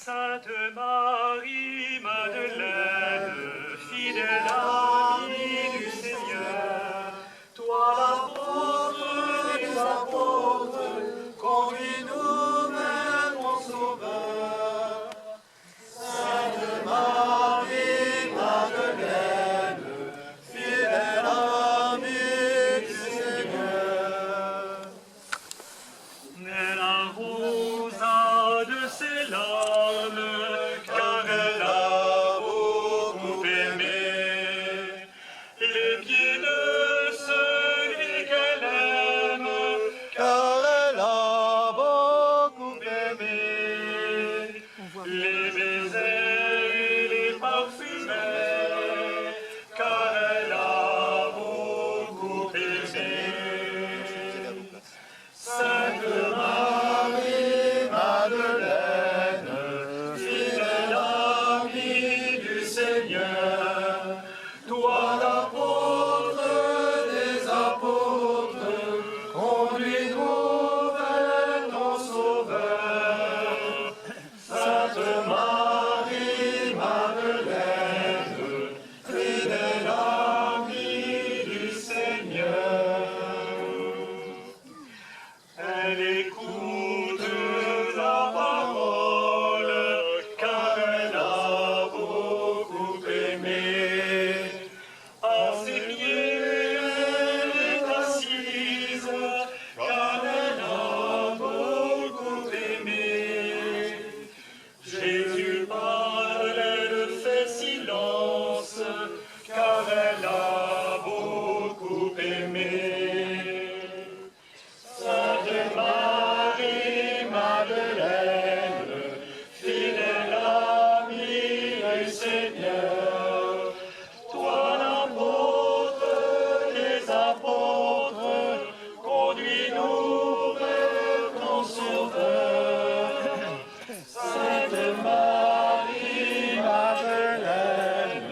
Sainte Marie, Madeleine, fidèle amie du Seigneur, toi l'apôtre des apôtres, conduis-nous vers ton Sauveur. Sainte Marie, Madeleine, fidèle amie du Seigneur, elle arrosa de ses larmes, car elle a beaucoup aimé les pieds de celui qu'elle aime, car elle a beaucoup aimé les baisers et les parfumés, car elle a beaucoup aimé. Sainte Marie, Madeleine, fidèle amie du Seigneur, toi l'apôtre des apôtres, conduis-nous vers ton Sauveur. Sainte Marie, Madeleine, fidèle amie du Seigneur, elle écoute la parole, car elle a beaucoup aimé. À ses pieds, elle est assise, car elle a beaucoup aimé. Jésus parle, elle fait silence, car elle a beaucoup aimé. Sainte Marie, Madeleine, fidèle amie du Seigneur, toi l'apôtre des apôtres, conduis-nous vers ton Sauveur. Sainte Marie, Madeleine,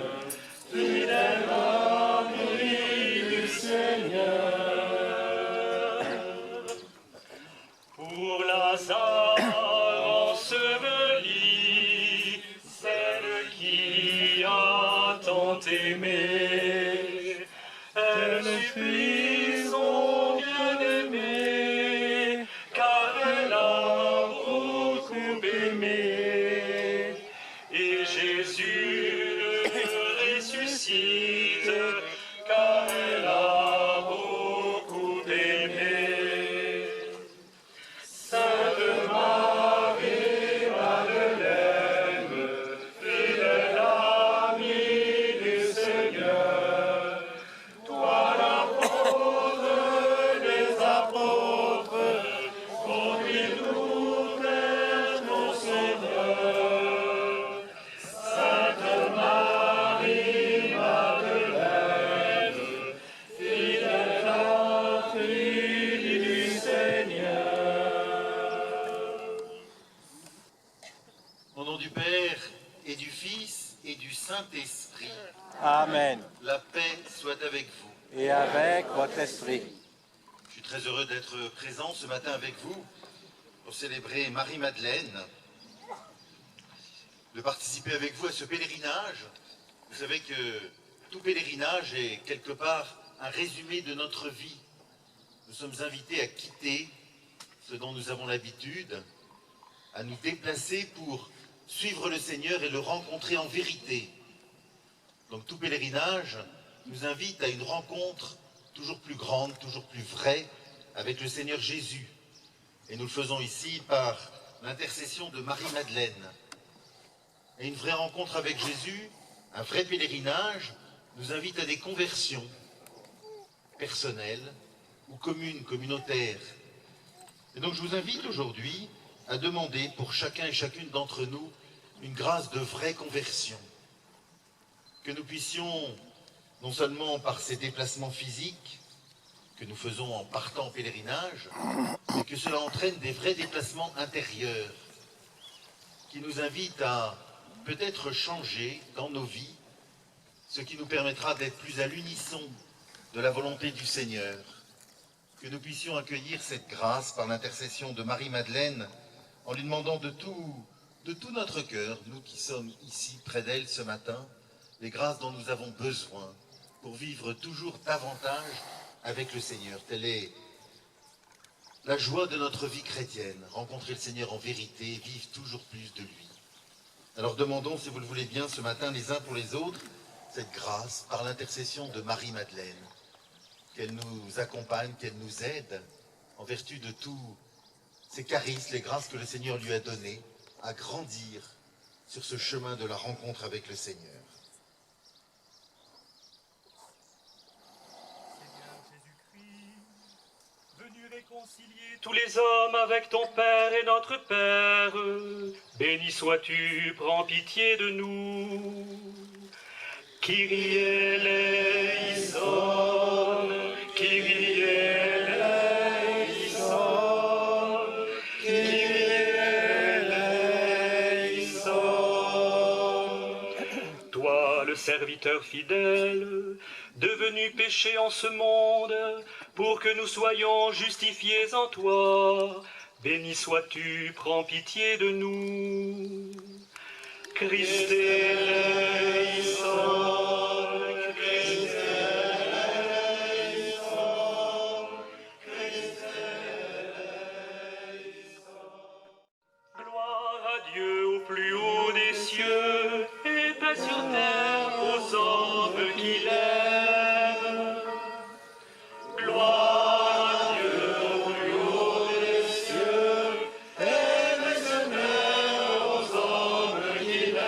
fidèle amie du Seigneur. Pour Lazare enseveli, celle qui a tant aimé, elle supplie son bien-aimé, car elle a beaucoup aimé. Et Jésus le ressuscite, car elle a beaucoup aimé. Sainte Marie, Amen. La paix soit avec vous. Et avec votre esprit. Je suis très heureux d'être présent ce matin avec vous pour célébrer Marie-Madeleine, de participer avec vous à ce pèlerinage. Vous savez que tout pèlerinage est quelque part un résumé de notre vie. Nous sommes invités à quitter ce dont nous avons l'habitude, à nous déplacer pour suivre le Seigneur et le rencontrer en vérité. Donc tout pèlerinage nous invite à une rencontre toujours plus grande, toujours plus vraie avec le Seigneur Jésus. Et nous le faisons ici par l'intercession de Marie-Madeleine. Et une vraie rencontre avec Jésus, un vrai pèlerinage, nous invite à des conversions personnelles ou communes, communautaires. Et donc je vous invite aujourd'hui à demander pour chacun et chacune d'entre nous une grâce de vraie conversion. Que nous puissions, non seulement par ces déplacements physiques que nous faisons en partant en pèlerinage, mais que cela entraîne des vrais déplacements intérieurs qui nous invitent à peut-être changer dans nos vies, ce qui nous permettra d'être plus à l'unisson de la volonté du Seigneur. Que nous puissions accueillir cette grâce par l'intercession de Marie-Madeleine en lui demandant de tout notre cœur, nous qui sommes ici près d'elle ce matin, les grâces dont nous avons besoin pour vivre toujours davantage avec le Seigneur. Telle est la joie de notre vie chrétienne, rencontrer le Seigneur en vérité, vivre toujours plus de lui. Alors demandons, si vous le voulez bien, ce matin, les uns pour les autres, cette grâce par l'intercession de Marie-Madeleine, qu'elle nous accompagne, qu'elle nous aide, en vertu de tous ces charismes, les grâces que le Seigneur lui a données, à grandir sur ce chemin de la rencontre avec le Seigneur. Réconcilier tous les hommes avec ton Père et notre Père. Béni sois-tu, prends pitié de nous. Kyrie eleison, Kyrie eleison, Kyrie eleison. Toi, le serviteur fidèle, devenu péché en ce monde, pour que nous soyons justifiés en toi. Béni sois-tu, prends pitié de nous. Christ eleison, Christ eleison, Christ eleison. Gloire à Dieu au plus haut des cieux, et paix sur terre aux hommes qu'il aime. Gloire à Dieu au plus haut des cieux, et paix sur terre aux hommes qu'il aime.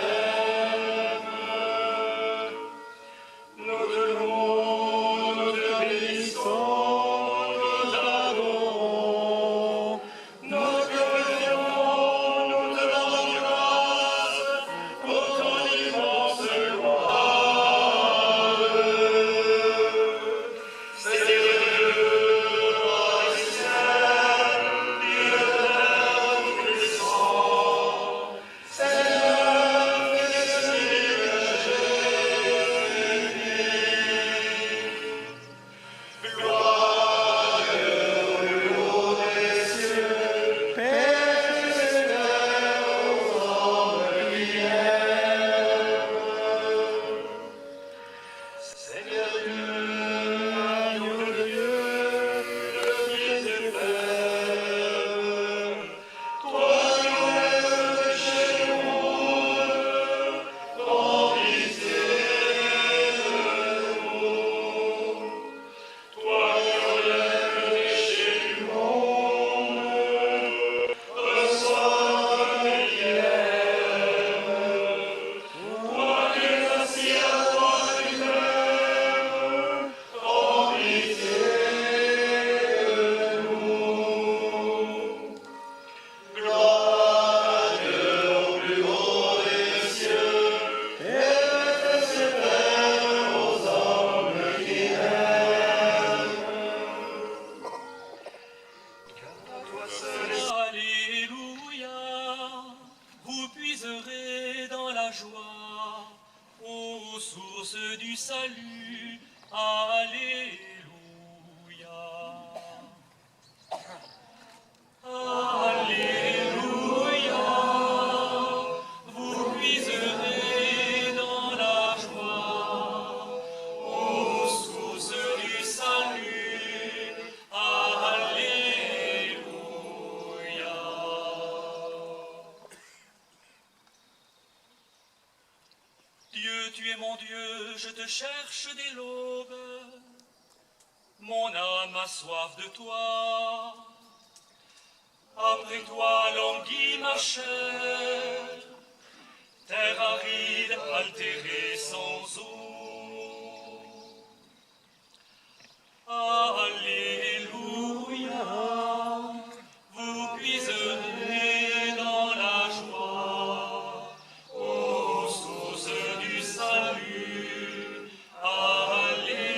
mon Dieu, je te cherche dès l'aube. Mon âme a soif de toi. Après toi languit ma chair, terre aride, altérée sans eau. Alléluia, vous puiserez dans la joie, ô source du salut. Alléluia.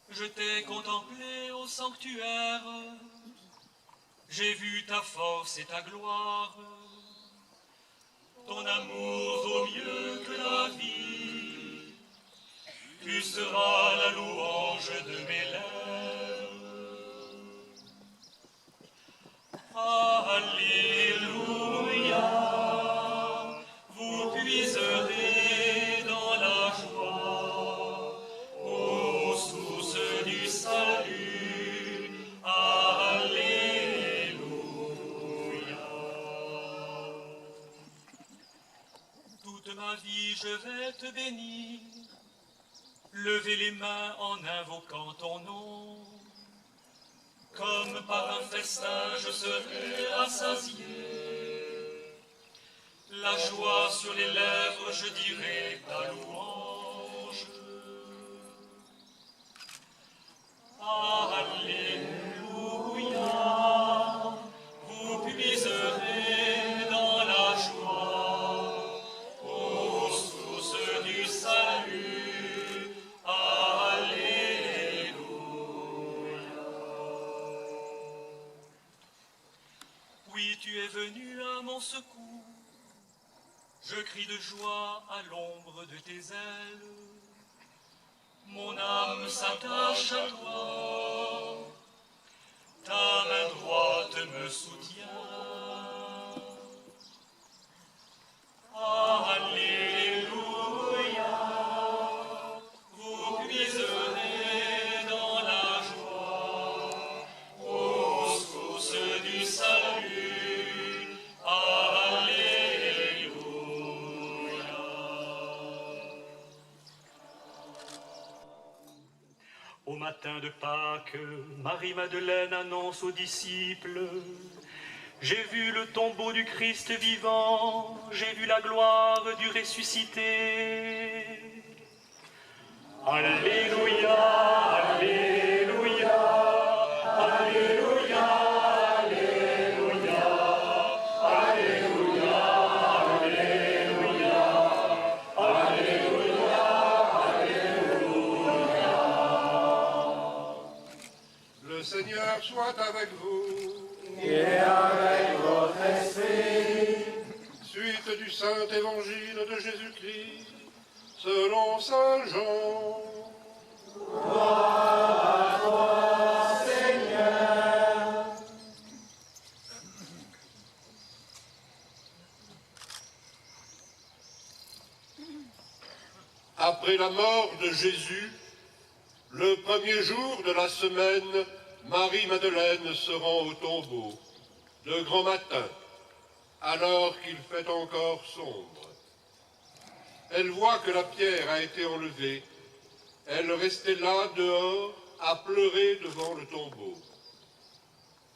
Je t'ai contemplé au sanctuaire, j'ai vu ta force et ta gloire. Ton amour vaut mieux que la vie, tu seras la louange de mes lèvres. Alléluia, vous puiserez dans la joie, ô source du salut. Alléluia. Toute ma vie je vais te bénir, lever les mains en invoquant ton nom. Comme par un festin je serai rassasié, la joie sur les lèvres je dirai ta louange. Alléluia, vous puiserez dans la joie, ô source du salut. Alléluia. Oui, tu es venu à mon secours, je crie de joie à l'ombre de tes ailes. Mon âme s'attache à toi, ta main droite me soutient. Alléluia, vous puiserez dans la joie, ô source du salut. Alléluia. Au matin de Pâques, Marie-Madeleine annonce aux disciples: j'ai vu le tombeau du Christ vivant, j'ai vu la gloire du ressuscité. Alléluia, Alléluia, Alléluia, Alléluia, Alléluia, Alléluia, Alléluia, Alléluia. Le Seigneur soit avec vous. Et avec votre esprit. Suite du Saint Évangile de Jésus-Christ, selon Saint Jean. Gloire à toi, Seigneur. Après la mort de Jésus, le premier jour de la semaine, Marie-Madeleine se rend au tombeau, de grand matin, alors qu'il fait encore sombre. Elle voit que la pierre a été enlevée. Elle restait là, dehors, à pleurer devant le tombeau.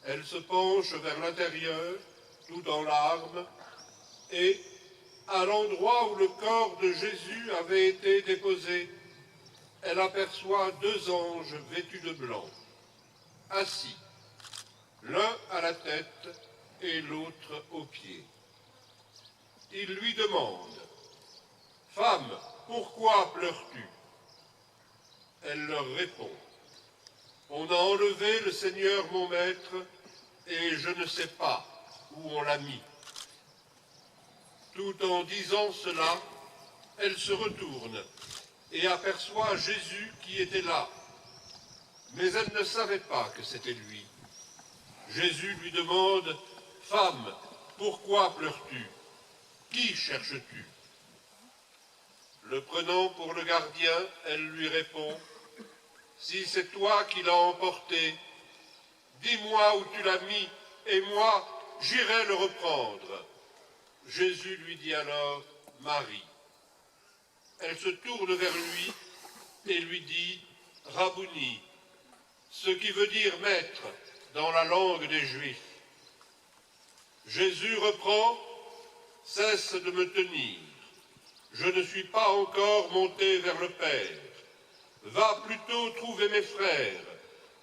Elle se penche vers l'intérieur, tout en larmes, et, à l'endroit où le corps de Jésus avait été déposé, elle aperçoit deux anges vêtus de blanc, assis, l'un à la tête et l'autre aux pieds. Ils lui demandent: « Femme, pourquoi pleures-tu » Elle leur répond: « On a enlevé le Seigneur mon maître, et je ne sais pas où on l'a mis. » Tout en disant cela, elle se retourne et aperçoit Jésus qui était là. Mais elle ne savait pas que c'était lui. Jésus lui demande: « Femme, pourquoi pleures-tu? Qui cherches-tu » Le prenant pour le gardien, elle lui répond: « Si c'est toi qui l'as emporté, dis-moi où tu l'as mis, et moi, j'irai le reprendre. Jésus lui dit alors, Marie. Elle se tourne vers lui et lui dit, Rabouni, ce qui veut dire maître dans la langue des Juifs. Jésus reprend, cesse de me tenir. Je ne suis pas encore monté vers le Père. Va plutôt trouver mes frères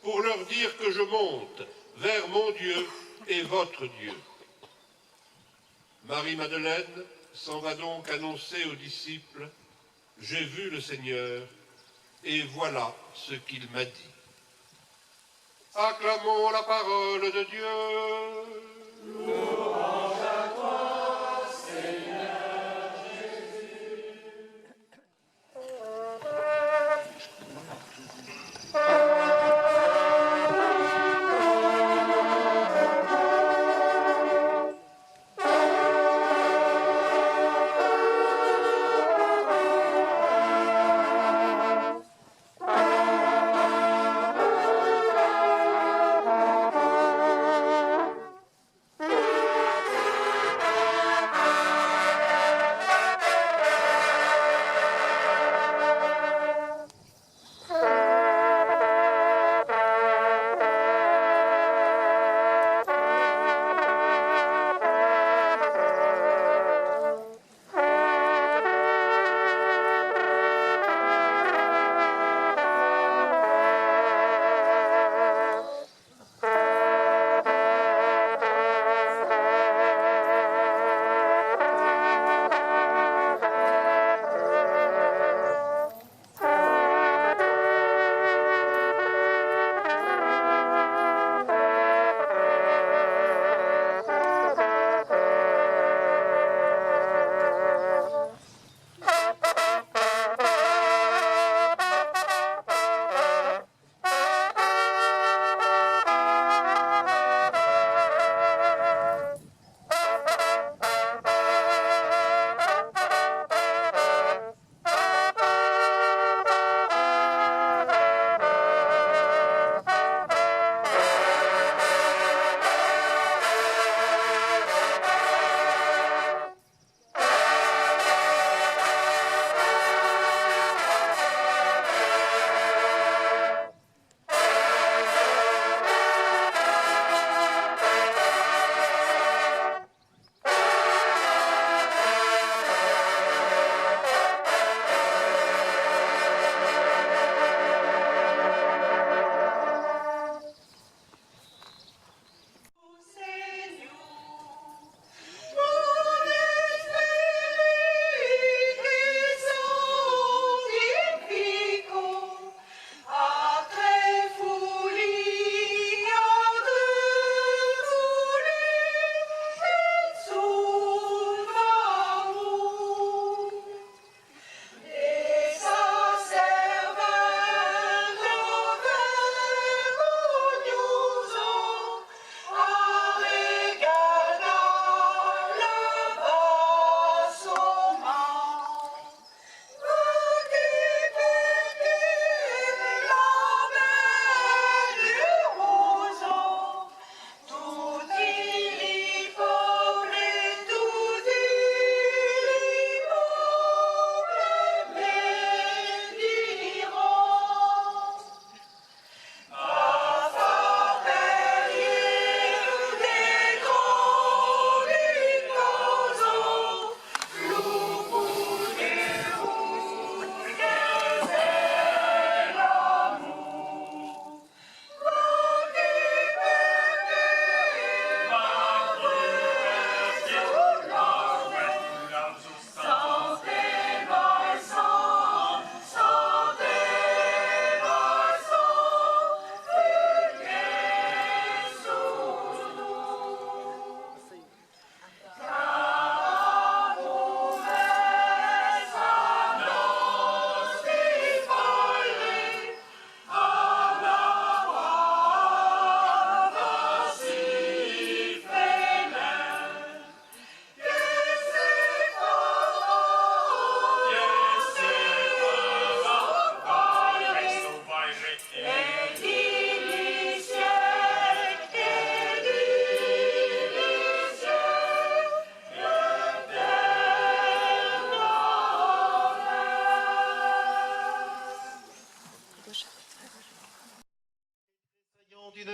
pour leur dire que je monte vers mon Dieu et votre Dieu. Marie-Madeleine s'en va donc annoncer aux disciples, j'ai vu le Seigneur et voilà ce qu'il m'a dit. Acclamons la parole de Dieu. Louange à toi, Seigneur Jésus.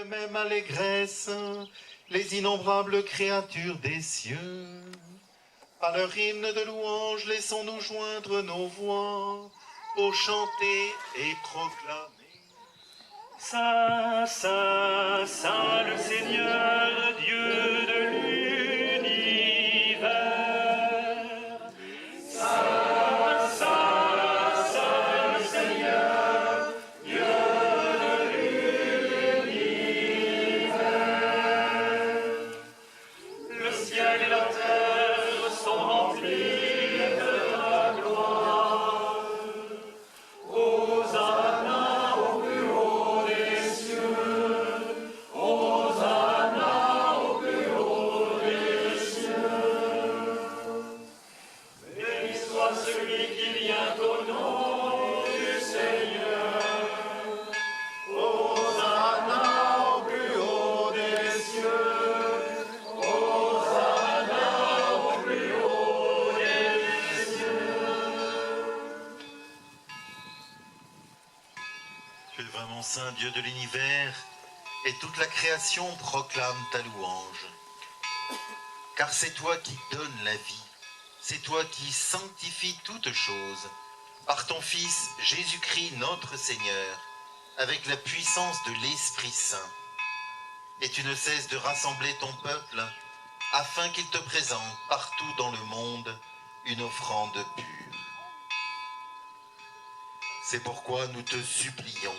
même allégresse les innombrables créatures des cieux. À leur hymne de louange, laissons-nous joindre nos voix pour chanter et proclamer. Saint, Saint, Saint le Seigneur, Dieu de l'univers. Saint, Saint, Saint le Seigneur, Dieu de l'univers. Le ciel et la terre sont remplis de ta gloire. Hosanna au plus haut des cieux. Hosanna au plus haut des cieux. Béni soit celui qui vient au nom du Seigneur. Hosanna au plus haut des cieux. Hosanna au plus haut des cieux. Tu es vraiment saint, Dieu de l'univers, et toute la création proclame ta louange. Car c'est toi qui donnes la vie, c'est toi qui sanctifies toutes choses, par ton Fils Jésus-Christ notre Seigneur, avec la puissance de l'Esprit Saint. Et tu ne cesses de rassembler ton peuple, afin qu'il te présente partout dans le monde une offrande pure. C'est pourquoi nous te supplions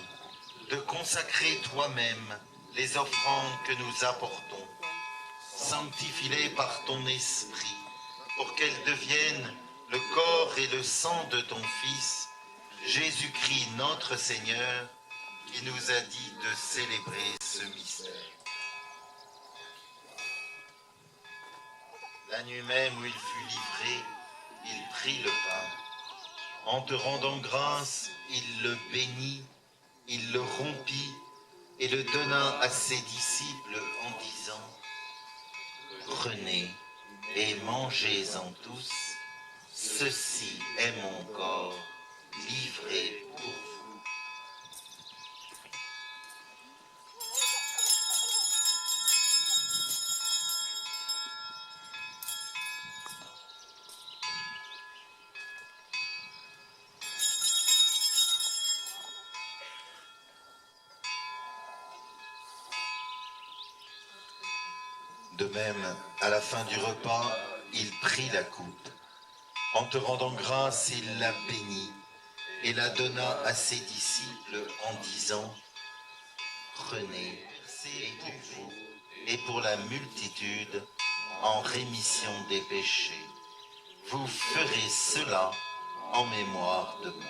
de consacrer toi-même les offrandes que nous apportons. Sanctifie-les par ton esprit, pour qu'elles deviennent le corps et le sang de ton Fils, Jésus-Christ notre Seigneur, qui nous a dit de célébrer ce mystère. La nuit même où il fut livré, il prit le pain. En te rendant grâce, il le bénit, il le rompit et le donna à ses disciples en disant : Prenez et mangez-en tous, ceci est mon corps livré pour vous. De même, à la fin du repas, il prit la coupe. En te rendant grâce, il la bénit et la donna à ses disciples en disant : Prenez, c'est pour vous et pour la multitude en rémission des péchés. Vous ferez cela en mémoire de moi.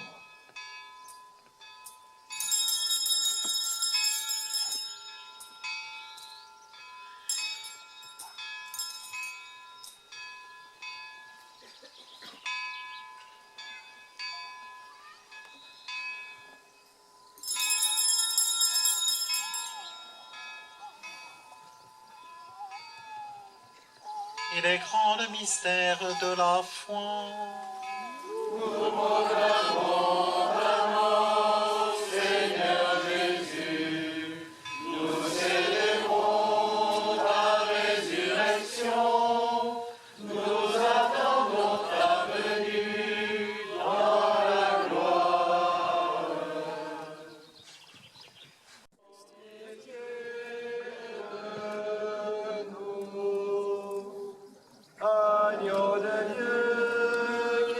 Il est grand le mystère de la foi. Agneau de Dieu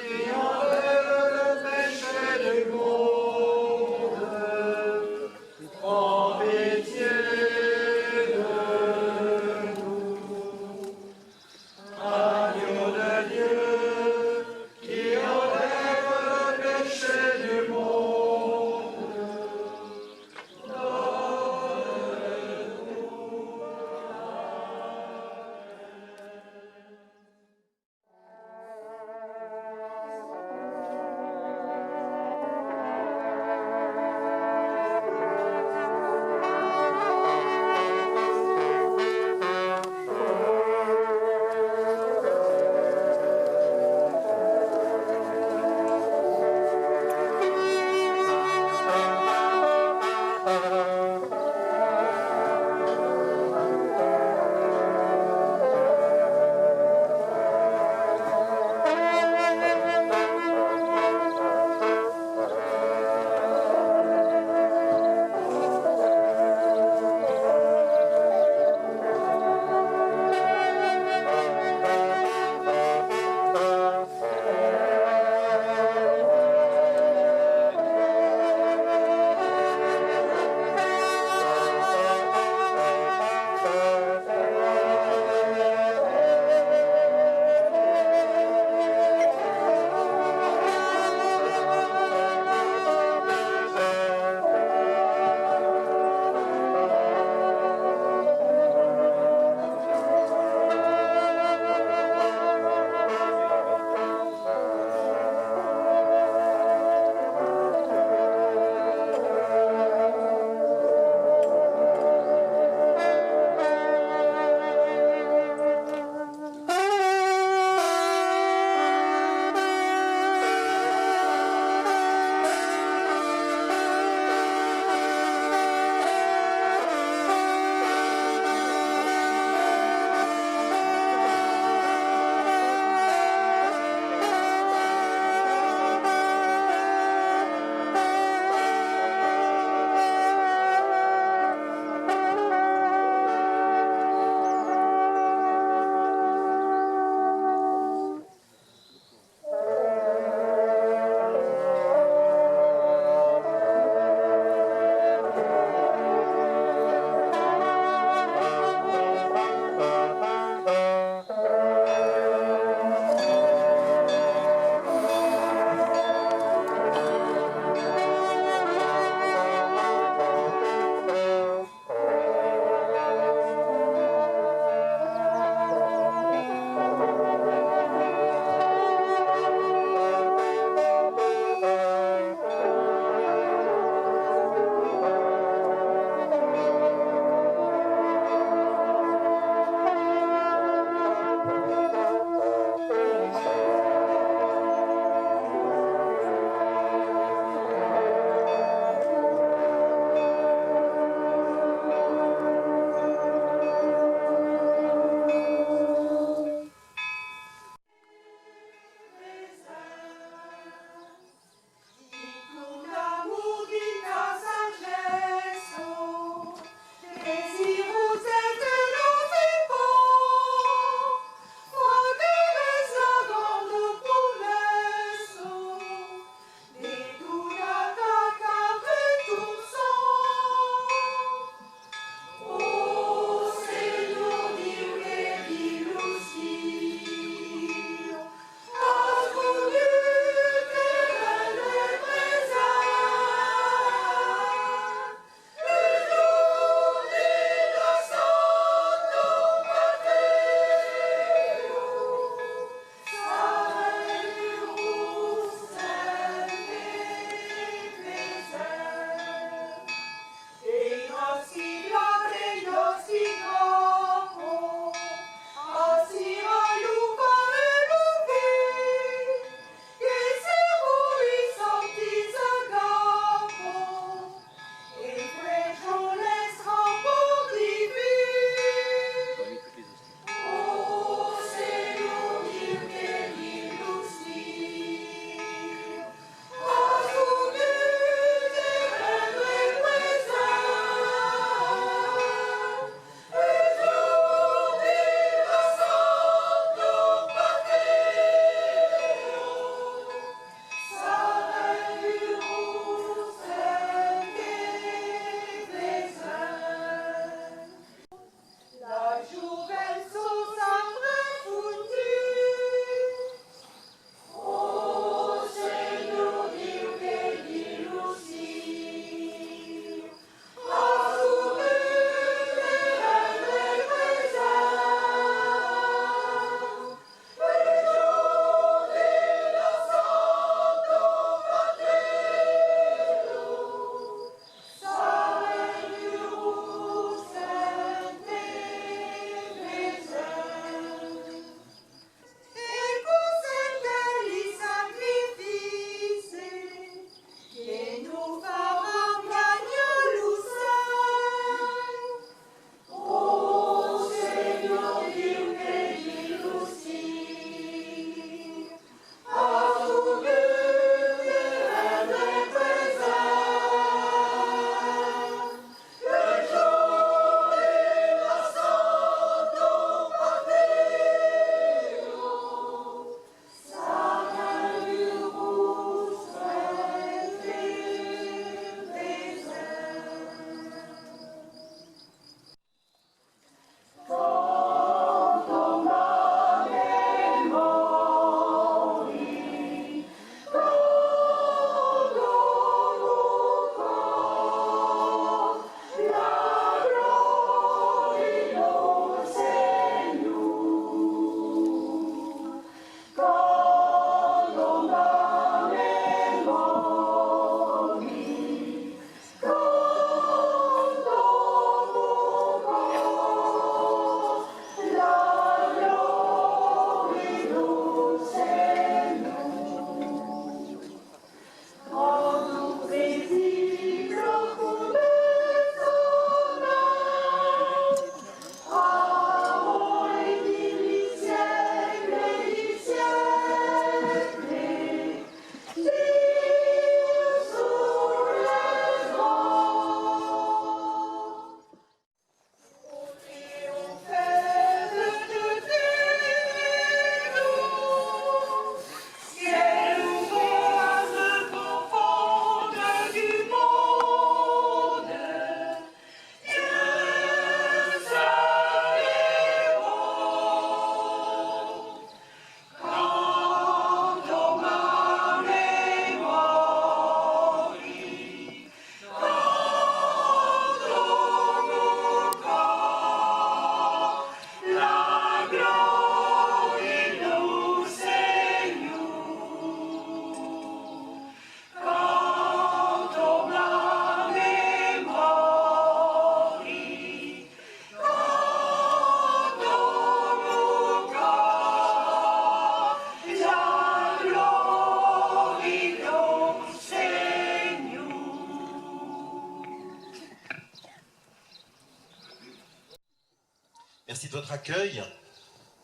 de votre accueil.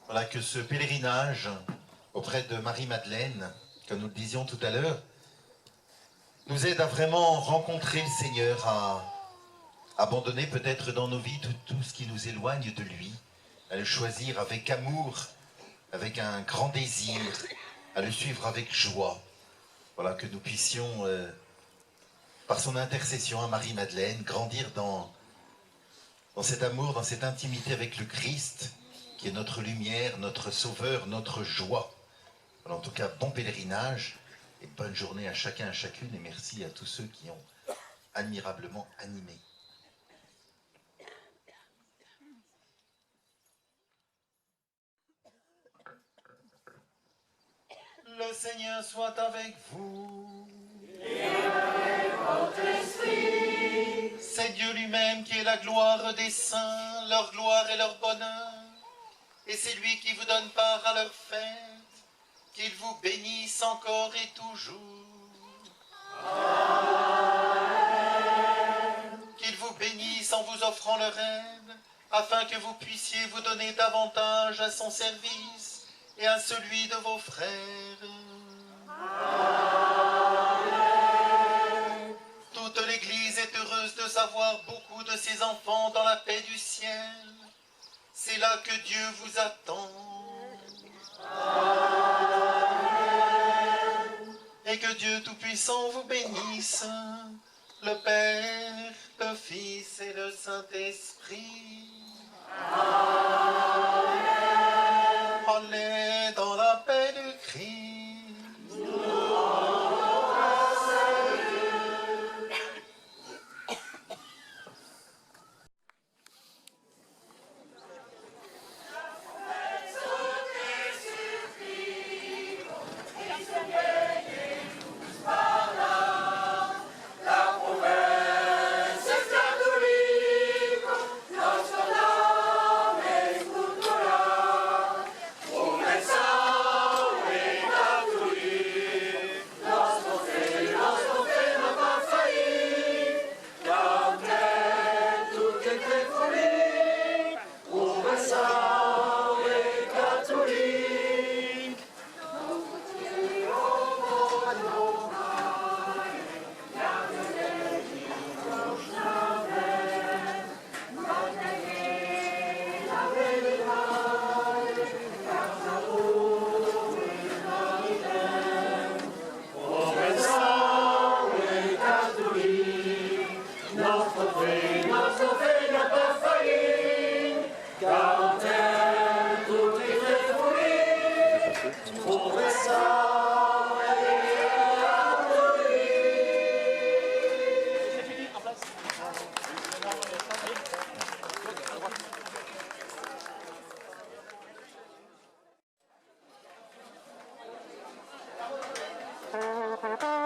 Voilà que ce pèlerinage auprès de Marie-Madeleine, comme nous le disions tout à l'heure, nous aide à vraiment rencontrer le Seigneur, à abandonner peut-être dans nos vies tout ce qui nous éloigne de lui, à le choisir avec amour, avec un grand désir, à le suivre avec joie. Voilà, que nous puissions, par son intercession à Marie-Madeleine, grandir dans cet amour, dans cette intimité avec le Christ, qui est notre lumière, notre sauveur, notre joie. Alors, en tout cas, bon pèlerinage et bonne journée à chacun, à chacune, et merci à tous ceux qui ont admirablement animé. Le Seigneur soit avec vous. Et avec votre esprit. C'est Dieu lui-même qui est la gloire des saints, leur gloire et leur bonheur. Et c'est lui qui vous donne part à leur fête. Qu'il vous bénisse encore et toujours. Amen. Qu'il vous bénisse en vous offrant leur aide, afin que vous puissiez vous donner davantage à son service et à celui de vos frères. Amen. Toute l'Église est heureuse de savoir beaucoup de ses enfants dans la paix du ciel. C'est là que Dieu vous attend. Amen. Et que Dieu Tout-Puissant vous bénisse, le Père, le Fils et le Saint-Esprit. Amen. Allez dans la paix du Christ. Thank you.